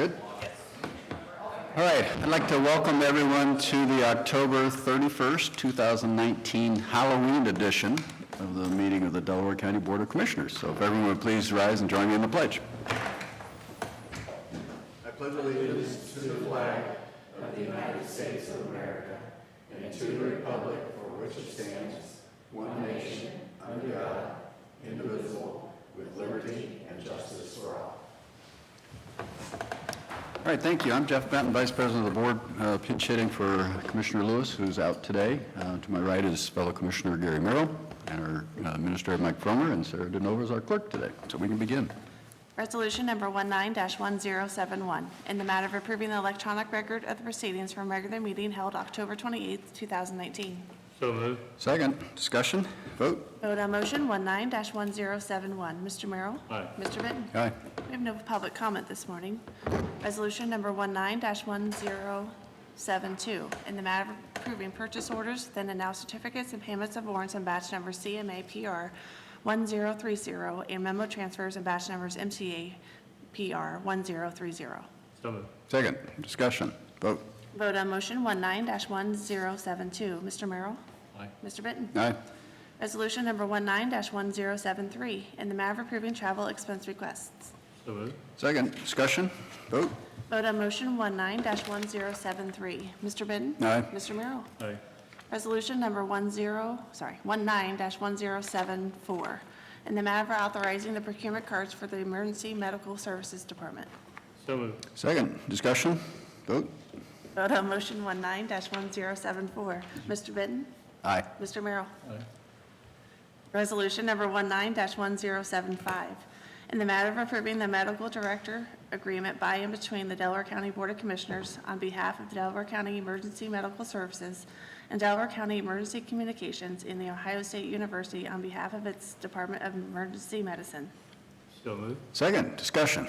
good? All right, I'd like to welcome everyone to the October 31st, 2019 Halloween edition of the meeting of the Delaware County Board of Commissioners. So if everyone would please rise and join me in the pledge. I pledge allegiance to the flag of the United States of America and to the republic for which it stands, one nation, under God, indivisible, with liberty and justice for all. All right, thank you. I'm Jeff Benton, Vice President of the Board, pinch hitting for Commissioner Lewis, who's out today. To my right is fellow Commissioner Gary Merrill, and our Administrator Mike Fromer, and Sarah DeNova is our clerk today. So we can begin. Resolution number 19-1071, in the matter of approving the electronic record of the proceedings from regular meeting held October 28, 2019. So moved. Second, discussion, vote. Vote on motion 19-1071. Mr. Merrill? Aye. Mr. Benton? Aye. We have no public comment this morning. Resolution number 19-1072, in the matter of approving purchase orders, then and now certificates and payments of warrants in batch number CMA-PR 1030 and memo transfers in batch numbers MCA-PR 1030. So moved. Second, discussion, vote. Vote on motion 19-1072. Mr. Merrill? Aye. Mr. Benton? Aye. Resolution number 19-1073, in the matter of approving travel expense requests. So moved. Second, discussion, vote. Vote on motion 19-1073. Mr. Benton? Aye. Mr. Merrill? Aye. Resolution number 19-1074, in the matter of authorizing the procurement cards for the Emergency Medical Services Department. So moved. Second, discussion, vote. Vote on motion 19-1074. Mr. Benton? Aye. Mr. Merrill? Aye. Resolution number 19-1075, in the matter of approving the medical director agreement by and between the Delaware County Board of Commissioners on behalf of the Delaware County Emergency Medical Services and Delaware County Emergency Communications in the Ohio State University on behalf of its Department of Emergency Medicine. So moved. Second, discussion.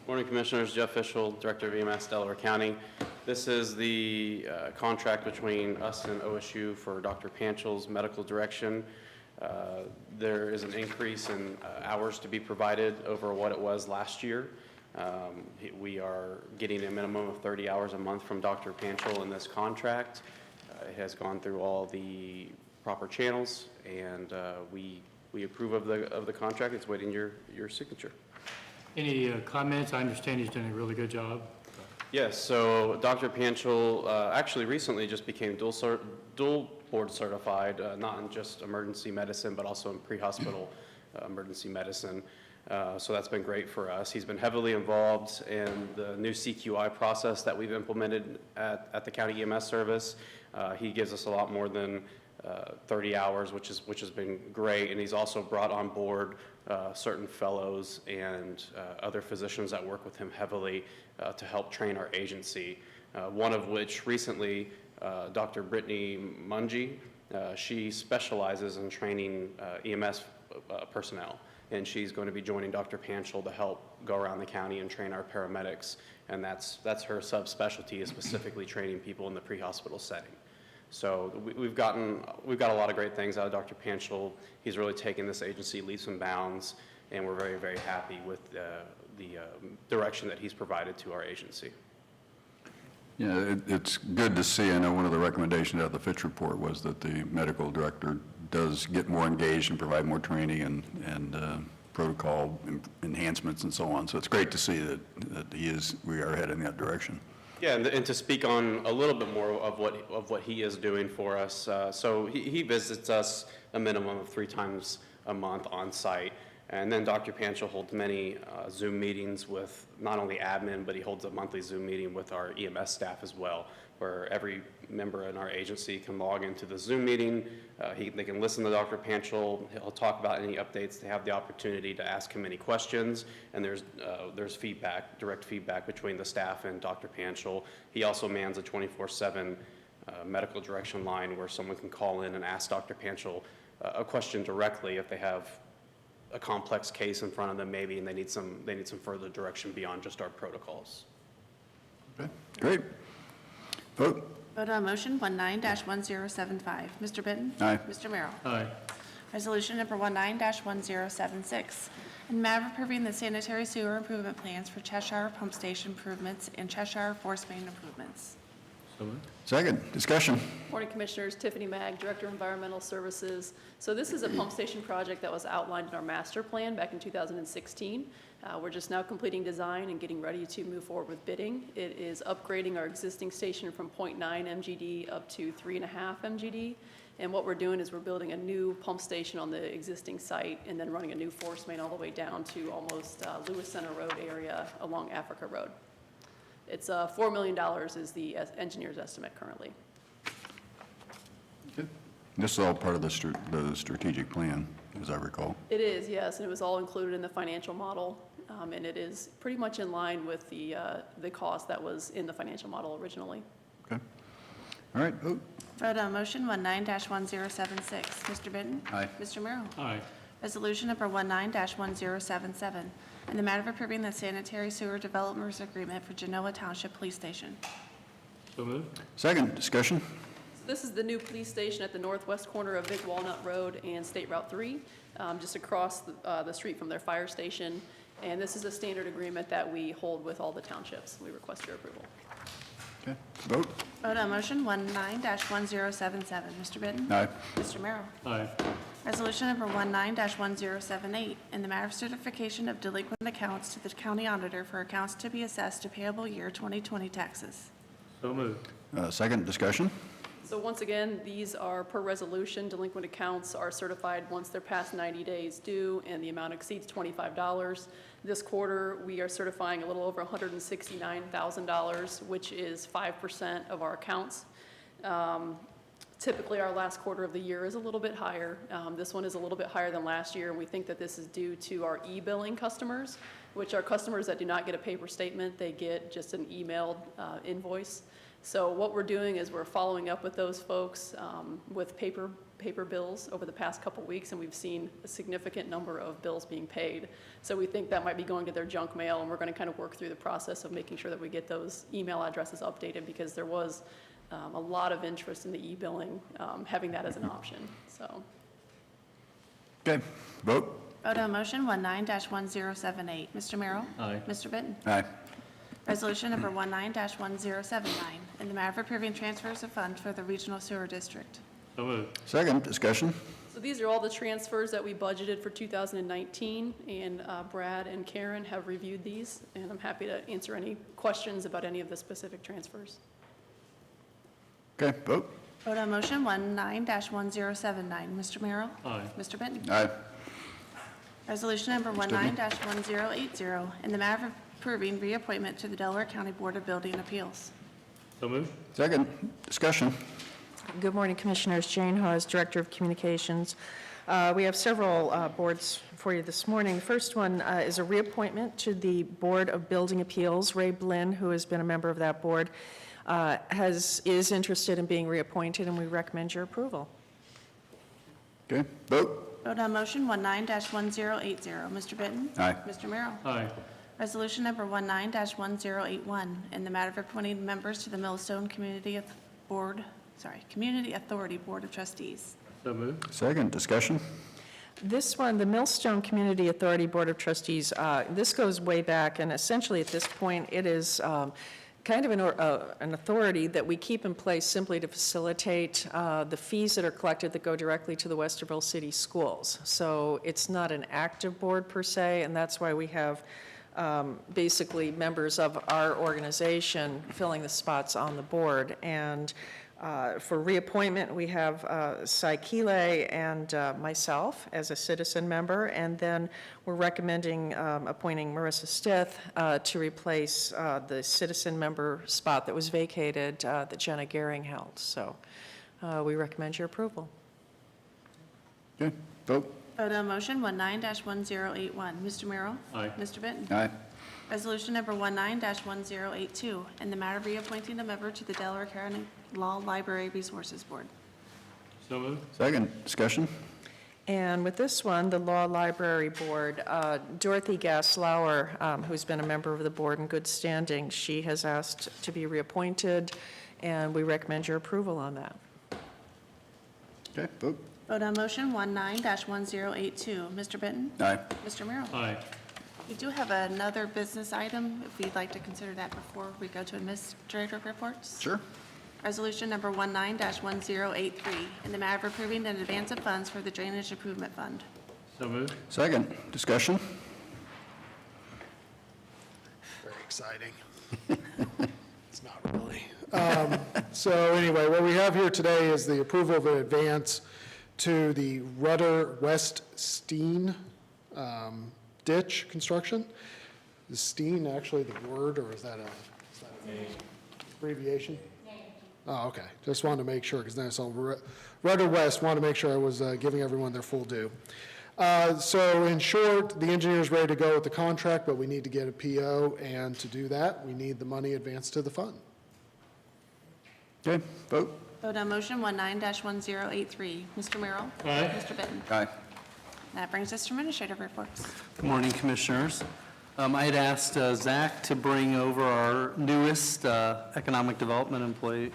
Morning, Commissioners. Jeff Fischel, Director of EMS, Delaware County. This is the contract between us and OSU for Dr. Panchel's medical direction. There is an increase in hours to be provided over what it was last year. We are getting a minimum of 30 hours a month from Dr. Panchel in this contract. It has gone through all the proper channels, and we approve of the contract. It's waiting your signature. Any comments? I understand he's doing a really good job. Yes, so Dr. Panchel actually recently just became dual board certified, not in just emergency medicine, but also in pre-hospital emergency medicine. So that's been great for us. He's been heavily involved in the new CQI process that we've implemented at the county EMS service. He gives us a lot more than 30 hours, which has been great, and he's also brought on board certain fellows and other physicians that work with him heavily to help train our agency. One of which recently, Dr. Brittany Mungie, she specializes in training EMS personnel, and she's going to be joining Dr. Panchel to help go around the county and train our paramedics, and that's her subspecialty, is specifically training people in the pre-hospital setting. So we've got a lot of great things out of Dr. Panchel. He's really taken this agency leaps and bounds, and we're very, very happy with the direction that he's provided to our agency. Yeah, it's good to see. I know one of the recommendations out of the Fitch report was that the medical director does get more engaged and provide more training and protocol enhancements and so on. So it's great to see that we are heading in that direction. Yeah, and to speak on a little bit more of what he is doing for us. So he visits us a minimum of 3 times a month on site. And then Dr. Panchel holds many Zoom meetings with not only admin, but he holds a monthly Zoom meeting with our EMS staff as well, where every member in our agency can log into the Zoom meeting. They can listen to Dr. Panchel. He'll talk about any updates. They have the opportunity to ask him any questions, and there's feedback, direct feedback between the staff and Dr. Panchel. He also mans a 24/7 medical direction line where someone can call in and ask Dr. Panchel a question directly if they have a complex case in front of them maybe, and they need some further direction beyond just our protocols. Okay, great. Vote. Vote on motion 19-1075. Mr. Benton? Aye. Mr. Merrill? Aye. Resolution number 19-1076, in the matter of approving the sanitary sewer improvement plans for Cheshire Pump Station improvements and Cheshire Force Main improvements. So moved. Second, discussion. Morning, Commissioners. Tiffany Mag, Director of Environmental Services. So this is a pump station project that was outlined in our master plan back in 2016. We're just now completing design and getting ready to move forward with bidding. It is upgrading our existing station from 0.9 MGD up to 3.5 MGD. And what we're doing is we're building a new pump station on the existing site and then running a new force main all the way down to almost Lewis Center Road area along Africa Road. It's $4 million is the engineer's estimate currently. This is all part of the strategic plan, as I recall. It is, yes, and it was all included in the financial model, and it is pretty much in line with the cost that was in the financial model originally. Okay. All right, vote. Vote on motion 19-1076. Mr. Benton? Aye. Mr. Merrill? Aye. Resolution number 19-1077, in the matter of approving the sanitary sewer developers agreement for Genoa Township Police Station. So moved. Second, discussion. This is the new police station at the northwest corner of Big Walnut Road and State Route 3, just across the street from their fire station. And this is a standard agreement that we hold with all the townships. We request your approval. Okay, vote. Vote on motion 19-1077. Mr. Benton? Aye. Mr. Merrill? Aye. Resolution number 19-1078, in the matter of certification of delinquent accounts to the county auditor for accounts to be assessed to payable year 2020 taxes. So moved. Second, discussion. So once again, these are per resolution. Delinquent accounts are certified once they're past 90 days due and the amount exceeds $25. This quarter, we are certifying a little over $169,000, which is 5% of our accounts. Typically, our last quarter of the year is a little bit higher. This one is a little bit higher than last year, and we think that this is due to our e-billing customers, which are customers that do not get a paper statement. They get just an emailed invoice. So what we're doing is we're following up with those folks with paper bills over the past couple weeks, and we've seen a significant number of bills being paid. So we think that might be going to their junk mail, and we're going to kind of work through the process of making sure that we get those email addresses updated, because there was a lot of interest in the e-billing, having that as an option. So Okay, vote. Vote on motion 19-1078. Mr. Merrill? Aye. Mr. Benton? Aye. Resolution number 19-1079, in the matter of approving transfers of funds for the regional sewer district. So moved. Second, discussion. So these are all the transfers that we budgeted for 2019, and Brad and Karen have reviewed these, and I'm happy to answer any questions about any of the specific transfers. Okay, vote. Vote on motion 19-1079. Mr. Merrill? Aye. Mr. Benton? Aye. Resolution number Stibney. 19-1080, in the matter of approving reappointment to the Delaware County Board of Building Appeals. So moved. Second, discussion. Good morning, Commissioners. Jane Hawes, Director of Communications. We have several boards for you this morning. The first one is a reappointment to the Board of Building Appeals. Ray Blinn, who has been a member of that board, is interested in being reappointed, and we recommend your approval. Okay, vote. Vote on motion 19-1080. Mr. Benton? Aye. Mr. Merrill? Aye. Resolution number 19-1081, in the matter of appointing members to the Millstone Community Authority Board of Trustees. So moved. Second, discussion. This one, the Millstone Community Authority Board of Trustees, this goes way back, and essentially at this point, it is kind of an authority that we keep in place simply to facilitate the fees that are collected that go directly to the Westerville City Schools. So it's not an active board per se, and that's why we have basically members of our organization filling the spots on the board. And for reappointment, we have Cy Keeley and myself as a citizen member, and then we're recommending appointing Marissa Stith to replace the citizen member spot that was vacated that Jenna Gehring held. So we recommend your approval. Okay, vote. Vote on motion 19-1081. Mr. Merrill? Aye. Mr. Benton? Aye. Resolution number 19-1082, in the matter of reappointing a member to the Delaware County Law Library Resources Board. So moved. Second, discussion. And with this one, the Law Library Board, Dorothy Gasslauer, who's been a member of the board in good standing, she has asked to be reappointed, and we recommend your approval on that. Okay, vote. Vote on motion 19-1082. Mr. Benton? Aye. Mr. Merrill? Aye. We do have another business item, if you'd like to consider that before we go to administrative reports. Sure. Resolution number 19-1083, in the matter of approving an advance of funds for the Drainage Improvement Fund. So moved. Second, discussion? Very exciting. It's not really. So anyway, what we have here today is the approval of an advance to the Rudder West Steen ditch construction. Is Steen actually the word, or is that an abbreviation? Oh, okay. Just wanted to make sure, because then I saw Rudder West, wanted to make sure I was giving everyone their full due. So in short, the engineer's ready to go with the contract, but we need to get a PO, and to do that, we need the money advanced to the fund. Okay, vote. Vote on motion 19-1083. Mr. Merrill? Aye. Mr. Benton? Aye. That brings us to administrative reports. Good morning, Commissioners. I had asked Zach to bring over our newest economic development employee,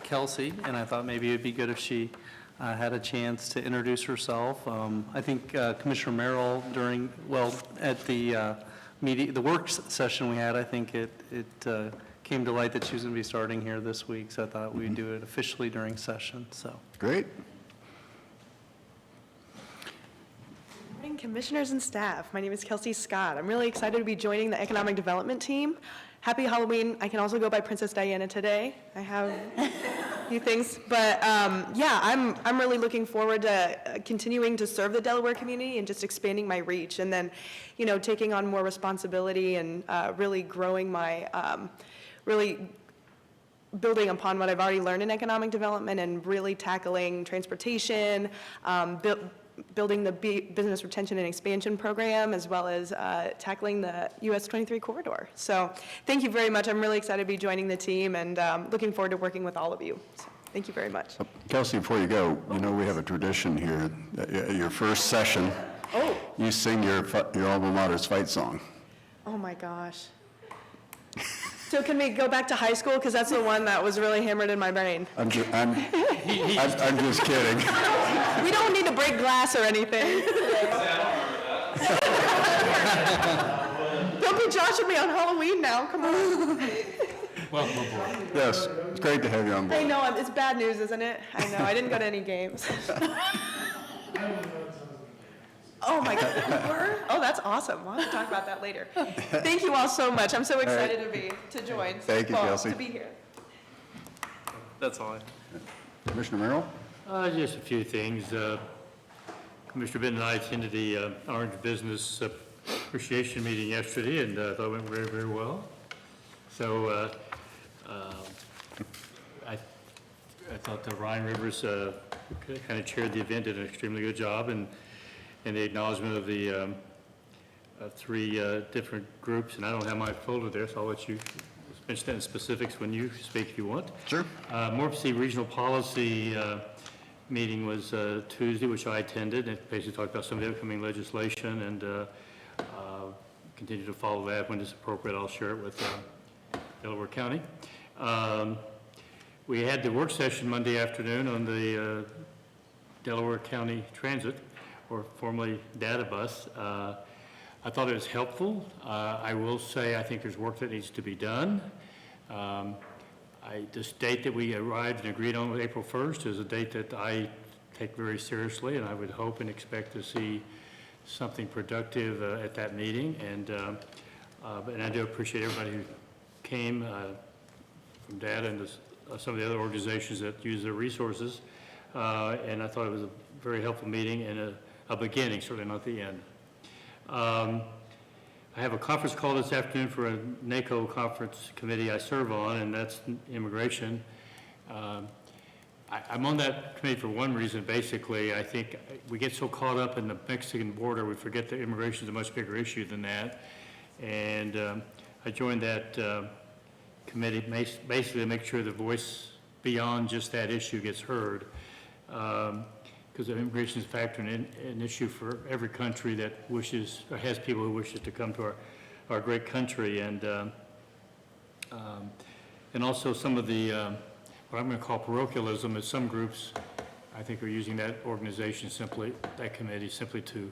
Kelsey, and I thought maybe it'd be good if she had a chance to introduce herself. I think Commissioner Merrill at the meeting, the work session we had, I think it came to light that she was going to be starting here this week, so I thought we'd do it officially during session, so. Great. Morning, Commissioners and staff. My name is Kelsey Scott. I'm really excited to be joining the Economic Development team. Happy Halloween. I can also go by Princess Diana today. I have a few things, but yeah, I'm really looking forward to continuing to serve the Delaware community and just expanding my reach, and then, taking on more responsibility and really growing my, really building upon what I've already learned in economic development and really tackling transportation, building the business retention and expansion program, as well as tackling the US 23 corridor. So thank you very much. I'm really excited to be joining the team, and looking forward to working with all of you. So thank you very much. Kelsey, before you go, we have a tradition here. At your first session, you sing your alma mater's fight song. Oh my gosh. So can we go back to high school? Because that's the one that was really hammered in my brain. I'm just kidding. We don't need to break glass or anything. Don't be joshing me on Halloween now, come on. Welcome aboard. Yes, it's great to have you on I board. know, it's bad news, isn't it? I know, I didn't go to any games. Oh my God, you were? Oh, that's awesome. We'll have to talk about that later. Thank you all so much. I'm so excited to join. Thank you, Kelsey. To be here. That's all I have. Commissioner Merrill? Just a few things. Commissioner Benton and I attended the Orange Business Appreciation Meeting yesterday, and I thought it went very, very well. So I thought that Ryan Rivers kind of chaired the event, did an extremely good job, and the acknowledgement of the three different groups, and I don't have my folder there, so I'll let you mention that in specifics when you speak if you want. Sure. Morpsey Regional Policy meeting was Tuesday, which I attended. It basically talked about some of the upcoming legislation, and continue to follow that. When it's appropriate, I'll share it with Delaware County. We had the work session Monday afternoon on the Delaware County Transit, or formerly Data Bus. I thought it was helpful. I will say I think there's work that needs to be done. This date that we arrived and agreed on with April 1st is a date that I take very seriously, and I would hope and expect to see something productive at that meeting. And I do appreciate everybody who came from DATA and some of the other organizations that use their resources. And I thought it was a very helpful meeting and a beginning, certainly not the end. I have a conference call this afternoon for a NACO conference committee I serve on, and that's immigration. I'm on that committee for one reason, basically. I think we get so caught up in the Mexican border, we forget that immigration is a much bigger issue than that. And I joined that committee basically to make sure the voice beyond just that issue gets heard. Because immigration is factoring in an issue for every country that wishes, or has people who wishes to come to our great country. And also some of the, what I'm going to call parochialism, is some groups I think we're using that organization simply, that committee simply to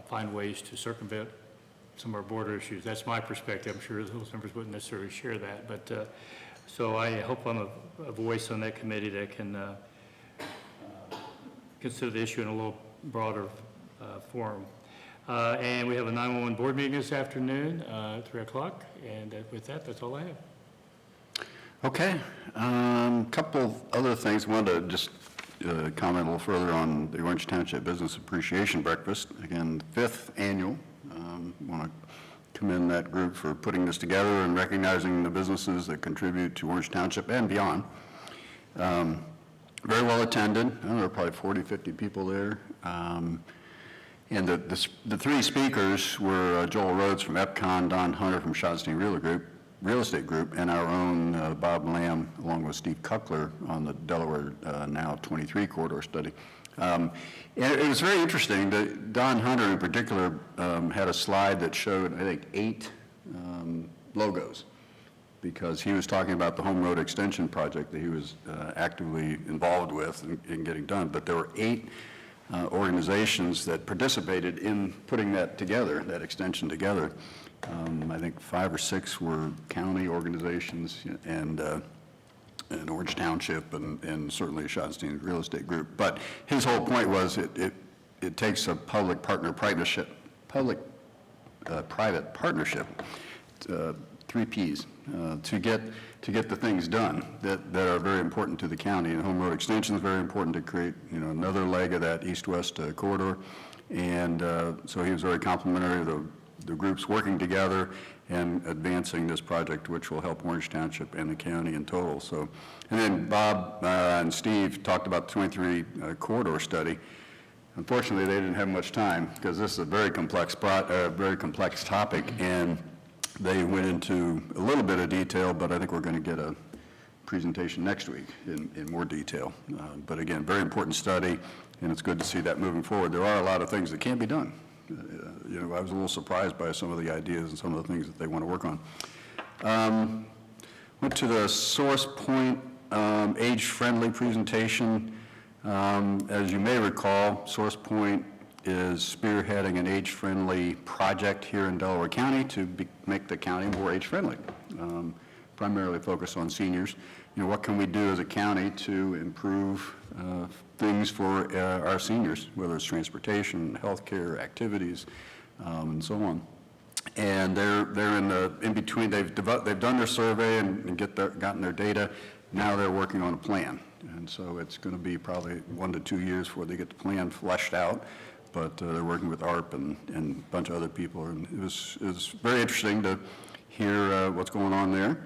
find ways to circumvent some of our border issues. That's my perspective. I'm sure those members wouldn't necessarily share that. But so I hope I'm a voice on that committee that can consider the issue in a little broader forum. And we have a 911 board meeting this afternoon at 3 o'clock. And with that, that's all I have. Okay, couple of other things. Wanted to just comment a little further on the Orange Township Business Appreciation Breakfast. Again, 5th annual. Want to commend that group for putting this together and recognizing the businesses that contribute to Orange Township and beyond. Very well attended. I don't know, there were probably 40, 50 people there. And the three speakers were Joel Rhodes from Epcon, Don Hunter from Schottenstein Real Estate Group, and our own Bob Lamb, along with Steve Kuckler on the Delaware Now 23 corridor study. And it was very interesting that Don Hunter in particular had a slide that showed, I think, 8 logos, because he was talking about the Home Road Extension project that he was actively involved with in getting done. But there were 8 organizations that participated in putting that together, that extension together. I think 5 or 6 were county organizations and Orange Township and certainly Schottenstein Real Estate Group. But his whole point was it takes a public-private partnership, 3 Ps, to get the things done that are very important to the county. And Home Road Extension is very important to create, another leg of that east-west corridor. And so he was very complimentary of the groups working together and advancing this project, which will help Orange Township and the county in total. So, and then Bob and Steve talked about the 23 corridor study. Unfortunately, they didn't have much time because this is a very complex topic, and they went into a little bit of detail, but I think we're going to get a presentation next week in more detail. But again, very important study, and it's good to see that moving forward. There are a lot of things that can be done. I was a little surprised by some of the ideas and some of the things that they want to work on. Went to the Source Point age-friendly presentation. As you may recall, Source Point is spearheading an age-friendly project here in Delaware County to make the county more age-friendly, primarily focused on seniors. What can we do as a county to improve things for our seniors, whether it's transportation, healthcare, activities, and so on. And they're in between. They've done their survey and gotten their data. Now they're working on a plan, and so it's going to be probably 1 to 2 years before they get the plan fleshed out. But they're working with ARP and a bunch of other people, and it was very interesting to hear what's going on there.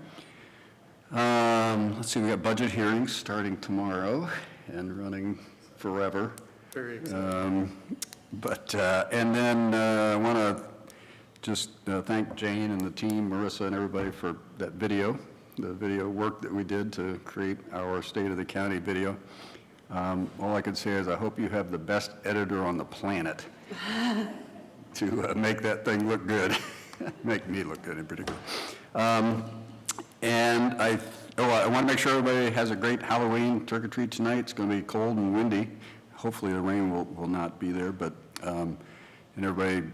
Let's see, we got budget hearings starting tomorrow and running forever. Very exciting. And then I want to just thank Jane and the team, Marissa and everybody for that video, the video work that we did to create our State of the County video. All I can say is I hope you have the best editor on the planet to make that thing look good, make me look good in particular. And I want to make sure everybody has a great Halloween trick-or-treat tonight. It's going to be cold and windy. Hopefully the rain will not be there, but and everybody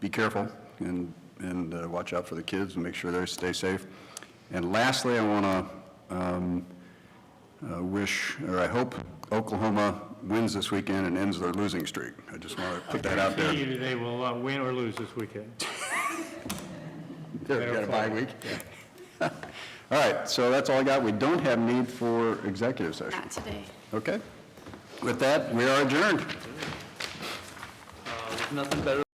be careful and watch out for the kids and make sure they stay safe. And lastly, I want to I hope Oklahoma wins this weekend and ends their losing streak. I just want to put that out there. They will win or lose this weekend. They've got a bye week. All right, so that's all I got. We don't have need for executive session. Not today. Okay. With that, we are adjourned. Nothing better